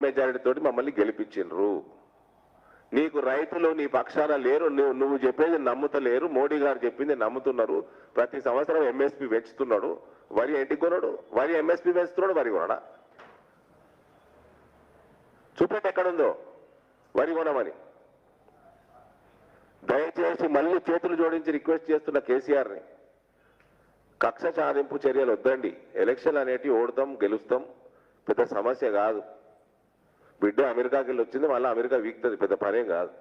Majority తోటి మమ్మల్ని గెలిపించిండ్రు. నీకు రైతులు నీ పక్షాన లేరు, నువ్వు చెప్పేది నమ్ముతలేరు, మోడీ గారు చెప్పింది నమ్ముతున్నారు. ప్రతి సంవత్సరం ఎంఎస్పీ పెంచుతున్నాడు, వరి ఎంటికి కొనడు, వరి ఎంఎస్పీ పెంచుతున్నాడు, వరి కొనడా? చూపెట్టి ఎక్కడుందో వరి కొనమని. దయచేసి మళ్ళీ చేతులు జోడించి రిక్వెస్ట్ చేస్తున్న కేసీఆర్ని, కక్ష సాధింపు చర్యలు వద్దండి. ఎలక్షన్ అనేటివి ఓడతాం గెలుస్తాం, పెద్ద సమస్య కాదు. బిడ్డ అమెరికాకి వెళ్ళి వచ్చింది, మళ్ళీ అమెరికా వీక్తుంది, పెద్ద పనేం కాదు.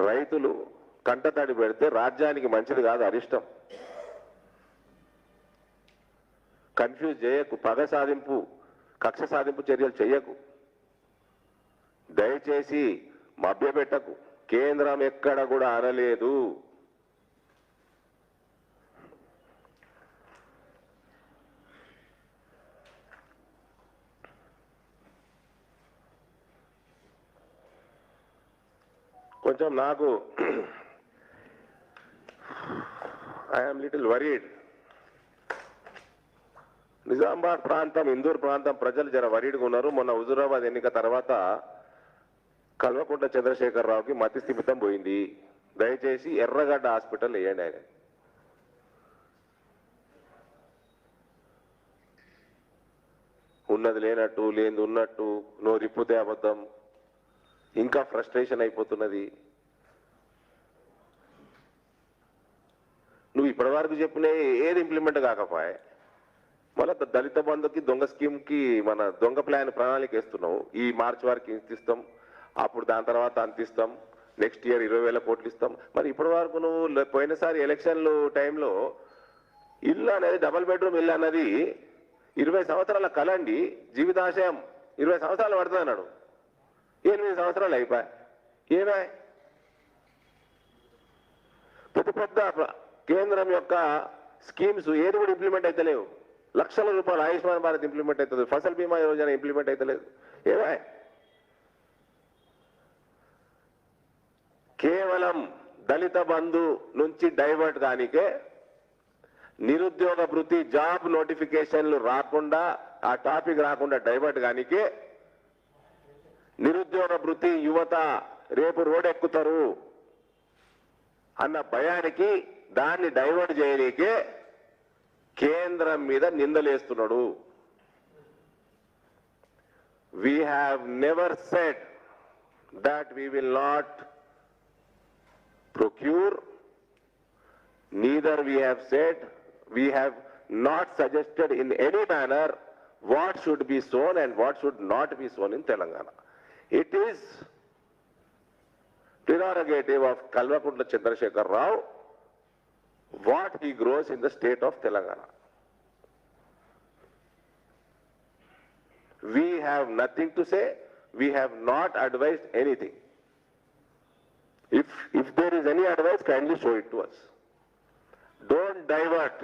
రైతులు కంటతడి పెడితే రాజ్యానికి మంచిది కాదు, అరిష్టం. కన్ఫ్యూజ్ చేయకు, పగ సాధింపు కక్ష సాధింపు చర్యలు చెయ్యకు. దయచేసి మభ్యపెట్టకు. కేంద్రం ఎక్కడ కూడా అనలేదు కొంచెం నాకు ఐఎమ్ లిటిల్ వరీడ్. నిజామాబాద్ ప్రాంతం, ఇందూర్ ప్రాంతం ప్రజలు జర వరీడ్గా ఉన్నారు. మొన్న హుజూరాబాద్ ఎన్నిక తర్వాత కల్వకుంట్ల చంద్రశేఖరరావుకి మతి స్థిమితం పోయింది. దయచేసి ఎర్రగడ్డ హాస్పిటల్ వేయండి. ఆయన ఉన్నది లేనట్టు, లేనిది ఉన్నట్టు, నువ్వు రిప్పుతే అబద్ధం, ఇంకా ఫ్రస్ట్రేషన్ అయిపోతున్నది. నువ్వు ఇప్పటి వరకు చెప్పిన ఏది ఇంప్లిమెంట్ కాకపోయా, మళ్ళీ దళిత బంధుకి దొంగ స్కీమ్కి మన దొంగ ప్రణాళిక వేస్తున్నావు. ఈ మార్చి వరకు ఇంత ఇస్తాం, అప్పుడు దాని తర్వాత అంత ఇస్తాం, నెక్స్ట్ ఇయర్ 20,000 కోట్లు ఇస్తాం. మరి ఇప్పటి వరకు నువ్వు పోయినసారి ఎలక్షన్లు టైంలో ఇల్లు అనేది, డబుల్ బెడ్రూమ్ ఇల్లు అన్నది 20 సంవత్సరాల కలండి, జీవితాశయం 20 సంవత్సరాలు పడుతుంది అన్నాడు. 8 సంవత్సరాలు అయిపోయాయి. ఏమే పెద్ద పెద్ద కేంద్రం యొక్క స్కీమ్స్ ఏది కూడా ఇంప్లిమెంట్ అయితే లేవు. లక్షల రూపాయలు ఆయుష్మాన్ భారత్ ఇంప్లిమెంట్ అవుతుంది, ఫసల్ బీమా యోజన ఇంప్లిమెంట్ అయితే లేదు. ఏమే కేవలం దళిత బంధు నుంచి డైవర్ట్ దానికే, నిరుద్యోగ భృతి జాబ్ నోటిఫికేషన్లు రాకుండా, ఆ టాపిక్ రాకుండా డైవర్ట్ కానికే, నిరుద్యోగ భృతి యువత రేపు రోడ్డెక్కుతారు అన్న భయానికి దాన్ని డైవర్ట్ చేయడానికే కేంద్రం మీద నిందలేస్తున్నాడు. We have never said that we will not procure, neither we have said, we have not suggested in any manner what should be sown and what should not be sown in Telangana. It is prerogative of Kalvakuntla Chandrasekhar Rao what he grows in the state of Telangana. We have nothing to say, we have not advised anything. If there is any advice, kindly show it to us. Don't divert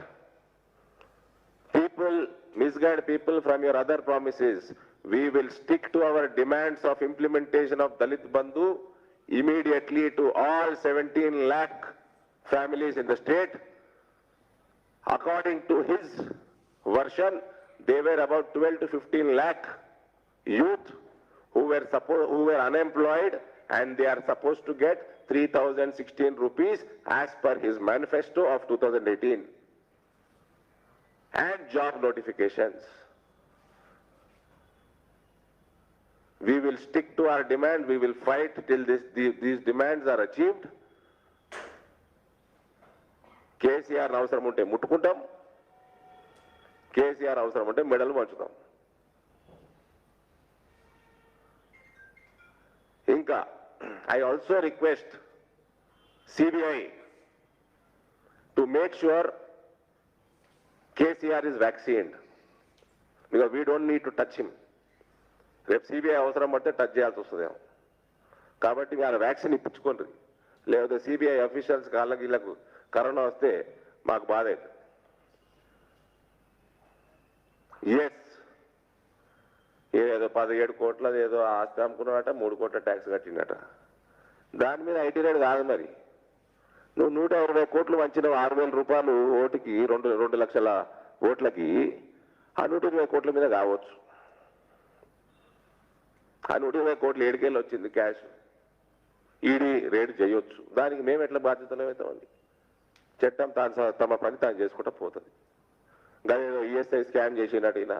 people, misguide people from your other promises. We will stick to our demands of implementation of Dalit Bandhu immediately to all 17 lakh families in the state. According to his version, they were about 12 to 15 lakh youth who were unemployed, and they are supposed to get 3,016 rupees as per his manifesto of 2018 and job notifications. We will stick to our demand. We will fight till these demands are achieved. KCR అవసరం ఉంటే ముట్టుకుంటాం, కేసీఆర్ అవసరం ఉంటే మెడలు పంచుతాం. ఇంకా I also request CBI to make sure KCR is vaccinated, because we don't need to touch him. రేపు CBI అవసరం పడితే touch చేయాల్సి వస్తుందేమో. కాబట్టి మీరు వ్యాక్సిన్ ఇప్పించుకోండి, లేకపోతే సిబిఐ అఫీషియల్స్ కాళ్ళకి వీళ్ళకు కరోనా వస్తే మాకు బాధ అవుతుంది. ఎస్, ఏదో 17 కోట్ల ఏదో ఆస్తి అమ్ముకున్నాడట, 3 కోట్ల ట్యాక్స్ కట్టిందట. దాని మీద ఐటీ రేట్ కాదు. మరి నువ్వు 120 కోట్లు వంచిన 6,000 రూపాయలు ఓటుకి 2 లక్షల ఓట్లకి 120 కోట్ల మీద కావచ్చు. 120 కోట్లు ఏడుకేళ్ళు వచ్చింది క్యాష్, ఈడీ రేడ్ చేయొచ్చు. దానికి మేము ఎట్లా బాధ్యతలు అవుతామండి? చట్టం తమ పని తాను చేసుకుంటూ పోతుంది. దాని ఈఎస్ఐ స్కామ్ చేసినట్టు ఈయన,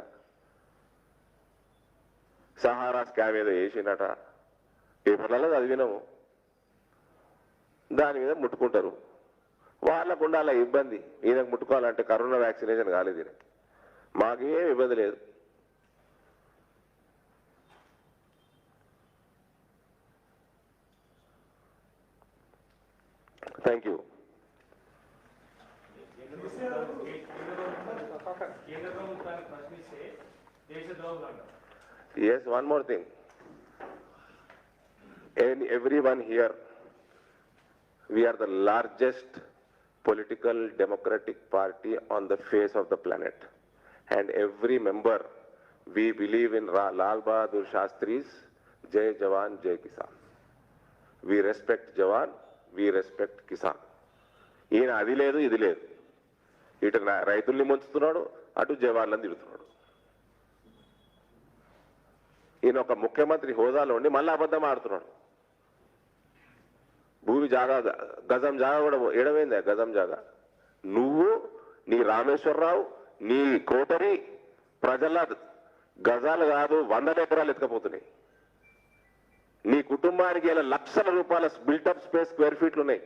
సహారా స్కామ్ ఏదో చేసినట, పేపర్లలో చదివినాము. దాని మీద ముట్టుకుంటారు. వాళ్ళకు ఉండాల ఇబ్బంది. ఈయనకు ముట్టుకోవాలంటే కరోనా వ్యాక్సినేషన్ కాలేదు, ఈయనకి మాకేం ఇబ్బంది లేదు. Thank you. Yes, one more thing. And everyone here, we are the largest political democratic party on the face of the planet. And every member, we believe in Lal Bahadur Shastri's Jai Jawan, Jai Kisan. We respect Jawan, we respect Kisan. ఈయన అది లేదు ఇది లేదు, ఇటు రైతుల్ని ముంచుతున్నాడు, అటు జవాన్లను తిడుతున్నాడు. ఈయన ఒక ముఖ్యమంత్రి హోదాలో ఉండి మళ్ళీ అబద్ధం ఆడుతున్నాడు. భూమి జాగా గజం జాగా కూడా ఎడమైందా? గజం జాగా నువ్వు, నీ రామేశ్వరరావు, నీ కోటరి ప్రజల గజాలు కాదు 100 ఎకరాలు ఎత్తుకపోతున్నాయి. నీ కుటుంబానికి ఇలా లక్షల రూపాయల బిల్టప్ స్పేస్ స్క్వేర్ ఫీట్లు ఉన్నాయి,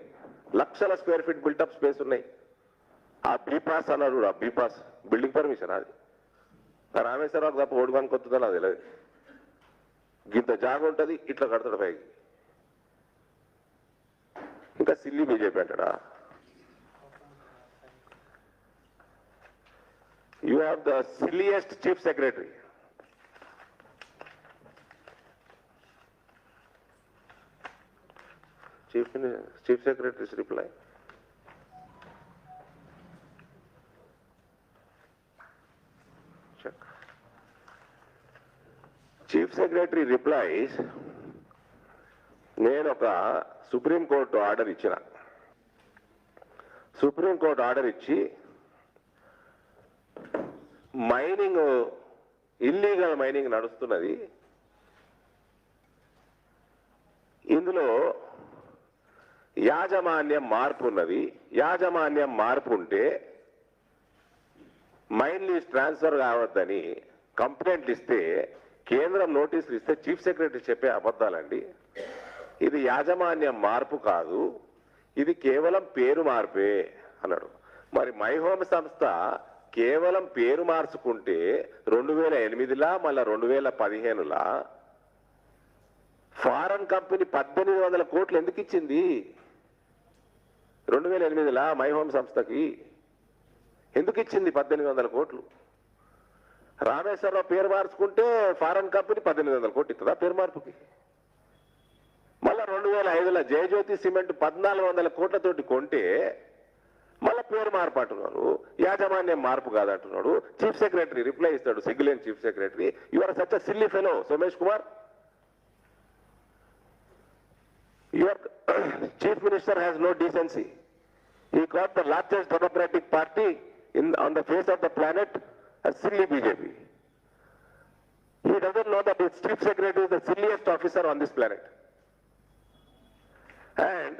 లక్షల స్క్వేర్ ఫీట్ బిల్టప్ స్పేస్ ఉన్నాయి. ఆ బీపాస్ అన్నాడు, ఆ బీపాస్ బిల్డింగ్ పర్మిషన్ అది రామేశ్వరరావు తప్ప ఓడిగానికి వస్తుందో నాకు తెలియదు. గింత జాగ ఉంటుంది, ఇట్లా కడతాడు పైకి. ఇంకా సిల్లీ బీజేపీ అంటాడా? You have the silliest chief secretary. Chief Secretary's reply. Check. Chief Secretary replies, నేను ఒక సుప్రీంకోర్టు ఆర్డర్ ఇచ్చిన. సుప్రీంకోర్టు ఆర్డర్ ఇచ్చి మైనింగ్, ఇల్లీగల్ మైనింగ్ నడుస్తున్నది, ఇందులో యాజమాన్యం మార్పు ఉన్నది. యాజమాన్యం మార్పు ఉంటే మైన్ లీజ్ ట్రాన్స్ఫర్ కావద్దని కంప్లైంట్లు ఇస్తే, కేంద్రం నోటీసులు ఇస్తే చీఫ్ సెక్రటరీ చెప్పే అబద్ధాలండి. ఇది యాజమాన్యం మార్పు కాదు, ఇది కేవలం పేరు మార్పే అన్నాడు. మరి మై హోమ్ సంస్థ కేవలం పేరు మార్చుకుంటే 2008లా మళ్ళా 2015లా ఫారెన్ కంపెనీ 1800 కోట్లు ఎందుకు ఇచ్చింది? 2008లా మై హోమ్ సంస్థకి ఎందుకు ఇచ్చింది 1800 కోట్లు? రామేశ్వరరావు పేరు మార్చుకుంటే ఫారెన్ కంపెనీ 1800 కోట్లు ఇస్తుందా పేరు మార్పుకి? మళ్ళా 2005లో జయజ్యోతి సిమెంట్ 1400 కోట్లతోటి కొంటే మళ్ళా పేరు మార్పు అంటున్నారు, యాజమాన్యం మార్పు కాదంటున్నాడు. చీఫ్ సెక్రటరీ రిప్లై ఇస్తాడు, సిగ్గులేని chief secretary. You are such a silly fellow Somesh Kumar. Your chief minister has no decency. He got the largest democratic party on the face of the planet, a silly BJP. He doesn't know that his chief secretary is the silliest officer on this planet. And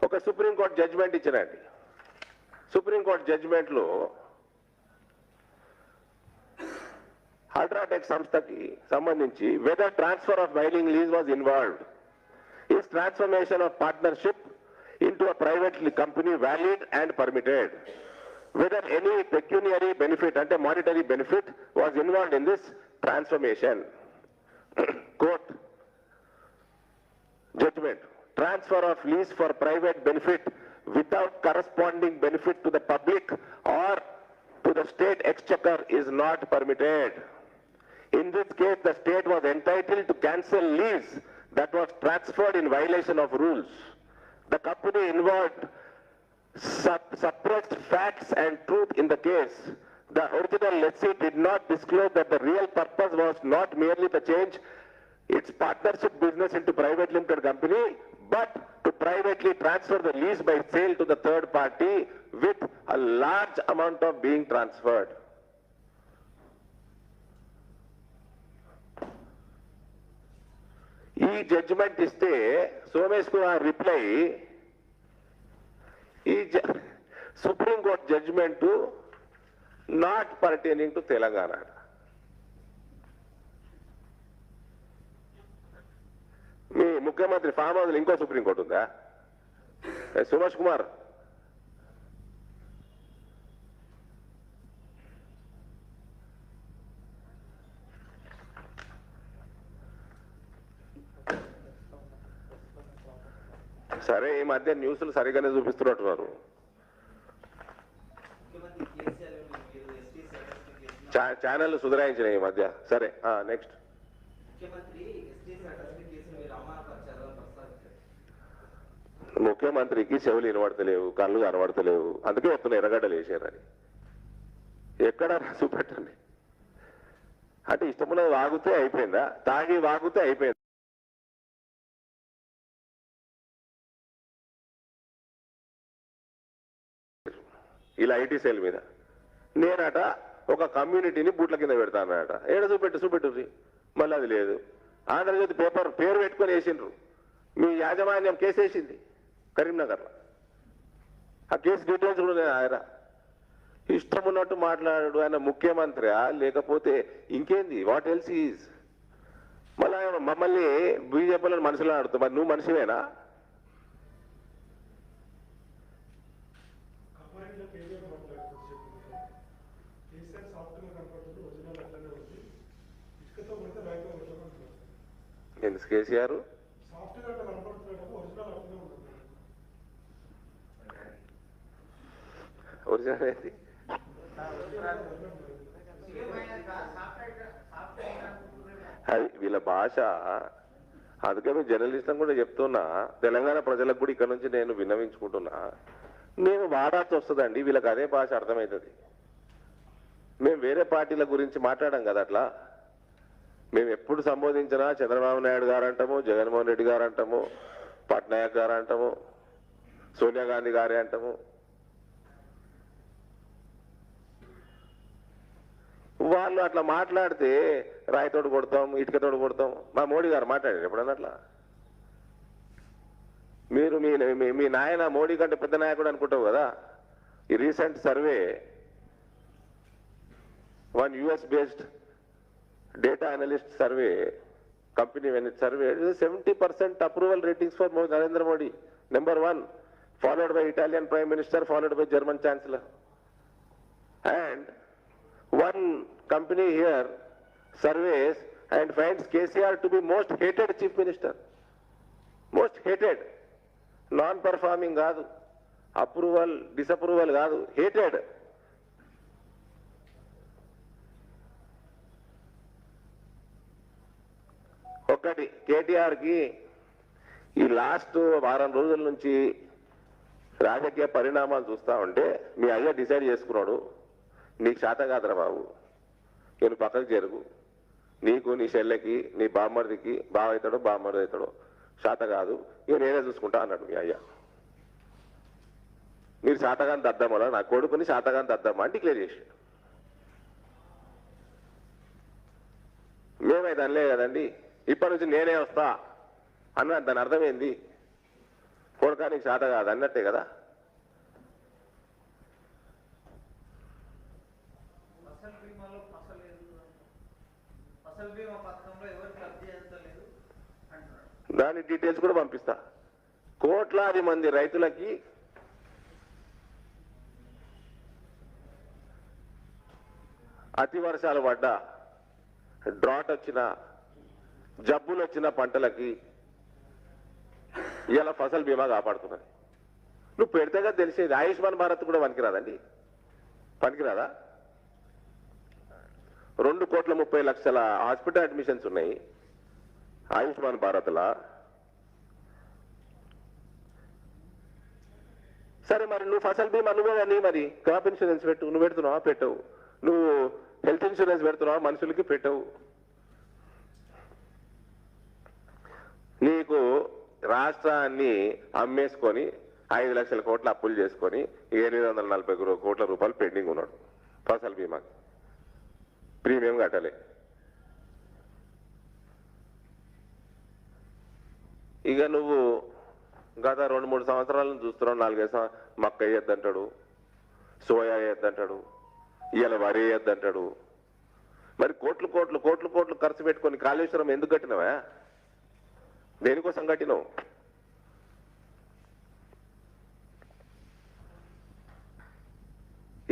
ఒక supreme court judgment ఇచ్చినండి. Supreme court judgment లో UltraTech సంస్థకి సంబంధించి whether transfer of mining lease was involved, is transformation of partnership into a private company valid and permitted? Whether any pecuniary benefit and a monetary benefit was involved in this transformation. Quote, judgment. Transfer of lease for private benefit without corresponding benefit to the public or to the state exchequer is not permitted. In this case, the state was entitled to cancel lease that was transferred in violation of rules. The company involved suppressed facts and truth in the case. The original lessee did not disclose that the real purpose was not merely to change its partnership business into private limited company, but to privately transfer the lease by sale to the third party with a large amount of being transferred. ఈ judgment ఇస్తే Somesh Kumar reply, ఈ supreme court judgment not pertaining to Telangana. మీ ముఖ్యమంత్రి farm house ఇంకో supreme court ఉందా? సుభాష్ కుమార్, సరే ఈ మధ్య న్యూస్లు సరిగానే చూపిస్తున్నట్టున్నారు. ఛానల్ సుధరాయించిన ఈ మధ్య. సరే నెక్స్ట్. ముఖ్యమంత్రికి చెవులు వినబడతలేవు, కళ్ళు కనబడతలేవు, అందుకే వస్తున్న ఎర్రగడ్డలు వేసారని. ఎక్కడ చూపెట్టండి. అంటే ఇష్టమున్నది వాగుతే అయిపోయిందా? తాగి వాగుతే అయిపోయింది. ఇలా ఐటీ సెల్ మీద నేనట ఒక కమ్యూనిటీని బూట్ల కింద పెడతానట. ఏడ చూపెట్టు మళ్ళీ అది లేదు. ఆంధ్రజ్యోతి పేపర్ పేరు పెట్టుకొని వేసిండ్రు. మీ యాజమాన్యం కేసు వేసింది కరీంనగర్లో. ఆ కేసు డీటెయిల్స్ కూడా నేను ఆయన ఇష్టం ఉన్నట్టు మాట్లాడాడు. ఆయన ముఖ్యమంత్రి లేకపోతే ఇంకేంది? What else is? మళ్ళీ మమ్మల్ని బీజేపీలో మనుషులు ఆడుతావు. మరి నువ్వు మనిషివేనా? ఎందుకు కేసీఆర్ ఒరిజినల్ ఏంటి? అది వీళ్ళ భాష. అందుకే మేము జర్నలిస్టులను కూడా చెప్తున్నా, తెలంగాణ ప్రజలకు కూడా ఇక్కడ నుంచి నేను విన్నవించుకుంటున్నా, మేము వాడాల్సి వస్తుందండి. వీళ్ళకి అదే భాష అర్థమవుతుంది. మేము వేరే పార్టీల గురించి మాట్లాడాం కదా. అట్లా మేము ఎప్పుడు సంబోధించినా చంద్రబాబు నాయుడు గారు అంటాము, జగన్మోహన్ రెడ్డి గారు అంటాము, పట్నాయక్ గారు అంటాము, సోనియా గాంధీ గారే అంటాము. వాళ్ళు అట్లా మాట్లాడితే రాయితోడు కొడతాం, ఇటుకతోడు కొడతాం. మా మోడీ గారు మాట్లాడారు ఎప్పుడన్నా అట్లా? మీరు మీ నాయన మోడీ కంటే పెద్ద నాయకుడు అనుకుంటావు కదా. ఈ recent survey, one US based data analyst survey company, when it surveyed, 70% approval ratings for Narendra Modi, number 1, followed by Italian Prime Minister, followed by German Chancellor. And one company here surveys and finds KCR to be most hated Chief Minister. Most hated. Non-performing కాదు, approval disapproval కాదు, hated. ఒకటి కేటీఆర్కి ఈ last వారం రోజుల నుంచి రాజకీయ పరిణామాలు చూస్తూ ఉంటే మీ అయ్య డిసైడ్ చేసుకున్నాడు, నీకు శాత కాదురా బాబు, నేను పక్కకు జరుగు, నీకు నీ చెల్లెకి నీ బామ్మడికి బావ అవుతాడో బామ్మడి అవుతాడో శాత కాదు, ఇక నేనే చూసుకుంటా అన్నాడు మీ అయ్య. మీరు శాతగాని దద్దమ్మలా నా కొడుకుని శాతగాని దద్దమ్మ అని డిక్లేర్ చేసి, మేమైతే అనలే కదండి, ఇప్పటి నుంచి నేనే వస్తా అన్న. దాని అర్థమైంది, కొడుకానికి శాత కాదు అన్నట్టే కదా. దాని డీటెయిల్స్ కూడా పంపిస్తా. కోట్లాది మంది రైతులకి అతి వర్షాలు పడ్డా, డ్రాట్ వచ్చిన, జబ్బులు వచ్చిన పంటలకి ఇలా ఫసల్ బీమా కాపాడుతున్నది. నువ్వు పెడితేగా తెలిసేది. ఆయుష్మాన్ భారత్ కూడా పనికిరాదండి, పనికిరాదా? 2,30,00,000 హాస్పిటల్ అడ్మిషన్స్ ఉన్నాయి ఆయుష్మాన్ భారత్లా. సరే మరి నువ్వు ఫసల్ బీమా నువ్వే కానీ మరి క్రాప్ ఇన్సూరెన్స్ పెట్టు, నువ్వు పెడుతున్నావా? పెట్టవు. నువ్వు హెల్త్ ఇన్సూరెన్స్ పెడుతున్నావా? మనుషులకి పెట్టవు. నీకు రాష్ట్రాన్ని అమ్మేసుకొని 5 లక్షల కోట్ల అప్పులు చేసుకొని 840 కోట్ల రూపాయలు పెండింగ్ ఉన్నాడు ఫసల్ బీమాకి. ప్రీమియం కట్టలే. ఇక నువ్వు గత 2-3 సంవత్సరాలను చూస్తున్నావు. 4-5 మక్క వేయొద్దంటాడు, సోయా వేయొద్దంటాడు, ఇవాళ వరి వేయొద్దంటాడు. మరి కోట్లు కోట్లు కోట్లు కోట్లు ఖర్చు పెట్టుకొని కాళేశ్వరం ఎందుకు కట్టినవా? దేనికోసం కట్టినావు?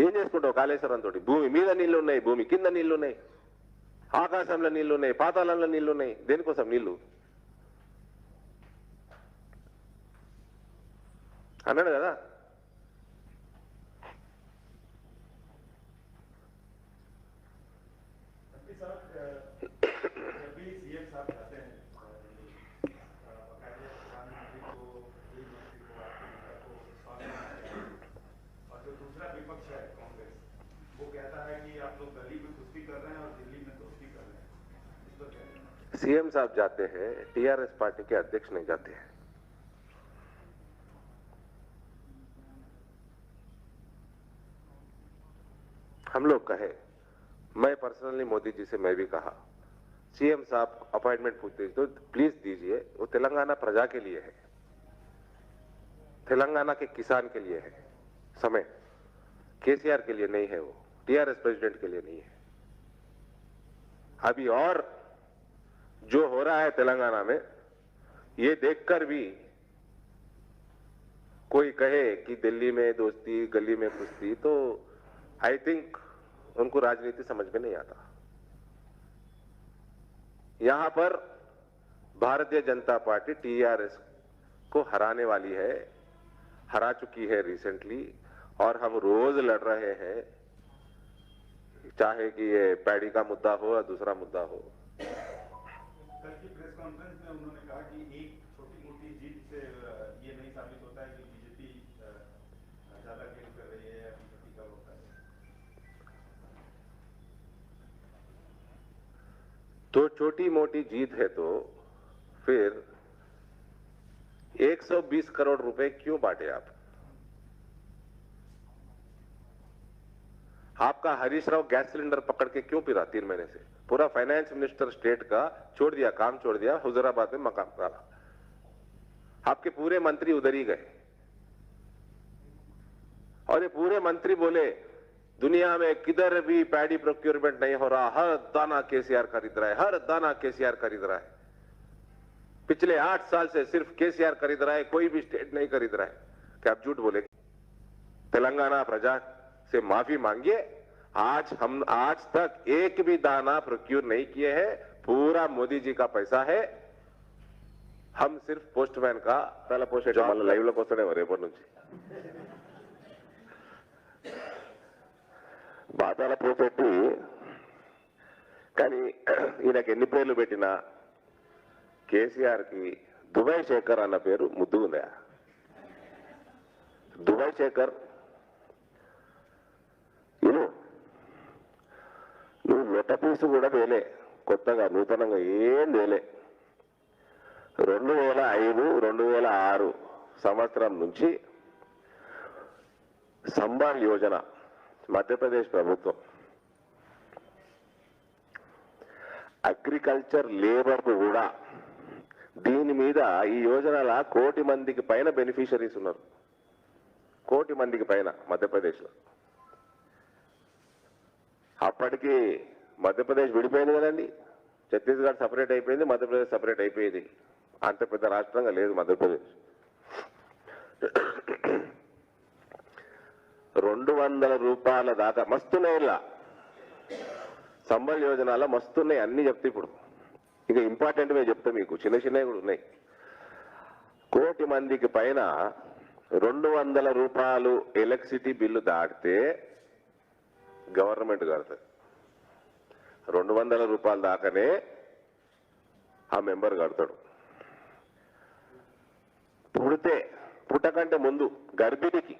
ఏం చేసుకుంటావు కాళేశ్వరం తోటి? భూమి మీద నీళ్లు ఉన్నాయి, భూమి కింద నీళ్లు ఉన్నాయి, ఆకాశంలో నీళ్లు ఉన్నాయి, పాతాళంలో నీళ్లు ఉన్నాయి. దేనికోసం నీళ్లు అన్నాడు కదా. सीएम साहब जाते हैं, टीआरएस पार्टी के अध्यक्ष नहीं जाते हैं. हम लोग कहे, मैं पर्सनली मोदी जी से मैं भी कहा, सीएम साहब अपॉइंटमेंट पूछते तो प्लीज दीजिए. वो तेलंगाना प्रजा के लिए है, तेलंगाना के किसान के लिए है. समय केसीआर के लिए नहीं है, वो टीआरएस प्रेसिडेंट के लिए नहीं है. अभी और जो हो रहा है तेलंगाना में, ये देखकर भी कोई कहे कि दिल्ली में दोस्ती गली में कुश्ती, तो आई थिंक उनको राजनीति समझ में नहीं आता. यहां पर भारतीय जनता पार्टी टीआरएस को हराने वाली है, हरा चुकी है रिसेंटली, और हम रोज लड़ रहे हैं, चाहे कि ये पैडी का मुद्दा हो या दूसरा मुद्दा हो. कल की प्रेस कॉन्फ्रेंस में उन्होंने कहा कि एक छोटी मोटी जीत से ये नहीं साबित होता है कि बीजेपी ज्यादा गेन कर रही है या बीजेपी का होता है. तो छोटी मोटी जीत है तो फिर 120 करोड़ रुपए क्यों बांटे आप? आपका हरीश राव गैस सिलेंडर पकड़ के क्यों फिरा 3 महीने से? पूरा फाइनेंस मिनिस्टर स्टेट का छोड़ दिया, काम छोड़ दिया, हुजूराबाद में मकान डाला. आपके पूरे मंत्री उधर ही गए, और ये पूरे मंत्री बोले दुनिया में किधर भी पैडी प्रोक्योरमेंट नहीं हो रहा, हर दाना केसीआर खरीद रहा है, हर दाना केसीआर खरीद रहा है. पिछले 8 साल से सिर्फ केसीआर खरीद रहा है, कोई भी स्टेट नहीं खरीद रहा है. क्या आप झूठ बोले? तेलंगाना प्रजा से माफी मांगिए. आज तक एक भी दाना प्रोक्योर नहीं किए हैं, पूरा मोदी जी का पैसा है. हम सिर्फ पोस्टमैन का पहला पोस्ट లైవ్ లోకి వస్తేనే రేపటి నుంచి బాతాల పోపెట్టి. కానీ ఈయనకి ఎన్ని పేర్లు పెట్టినా కేసీఆర్ కి దుబాయ్ శేఖర్ అన్న పేరు ముద్దుగుందా? దుబాయ్ శేఖర్ నువ్వు మెట్టపీసు కూడా వేలే, కొత్తగా నూతనంగా ఏం వేలే. 2005-2006 సంవత్సరం నుంచి సంబాల్ యోజన మధ్యప్రదేశ్ ప్రభుత్వం అగ్రికల్చర్ లేబర్ కూడా దీని మీద ఈ యోజనల 1 కోటి మందికి పైన బెనిఫిషరీస్ ఉన్నారు. 1 కోటి మందికి పైన మధ్యప్రదేశ్లో. అప్పటికి మధ్యప్రదేశ్ విడిపోయింది కదండి. ఛత్తీస్గఢ్ సపరేట్ అయిపోయింది, మధ్యప్రదేశ్ సపరేట్ అయిపోయింది. అంత పెద్ద రాష్ట్రంగా లేదు మధ్యప్రదేశ్. 200 రూపాయల దాకా మస్తున్నాయి. ఇలా సంబల్ యోజనలో మస్తున్నాయి, అన్ని చెప్తే ఇప్పుడు ఇక ఇంపార్టెంట్వే చెప్తా మీకు, చిన్న చిన్నవి కూడా ఉన్నాయి. 1 కోటి మందికి పైన 200 రూపాయలు ఎలక్ట్రిసిటీ బిల్లు దాటితే గవర్నమెంట్ కడుతుంది. 200 రూపాయలు దాకానే ఆ మెంబర్ కడతాడు. పుట్టకంటే ముందు గర్భిణికి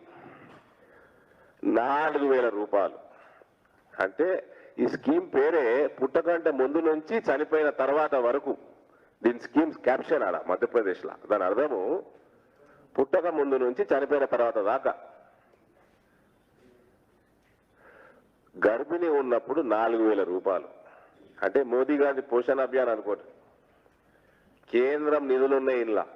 4000 రూపాయలు. అంటే ఈ స్కీమ్ పేరే పుట్టకంటే ముందు నుంచి చనిపోయిన తర్వాత వరకు దీని స్కీమ్స్ క్యాప్షన్ ఆడ మధ్యప్రదేశ్లో. దాని అర్థము పుట్టక ముందు నుంచి చనిపోయిన తర్వాత దాకా గర్భిణి ఉన్నప్పుడు 4,000 రూపాయలు. అంటే మోదీ గారి పోషణ అభియాన్ అనుకోండి. కేంద్రం నిధులున్నాయి ఇలా.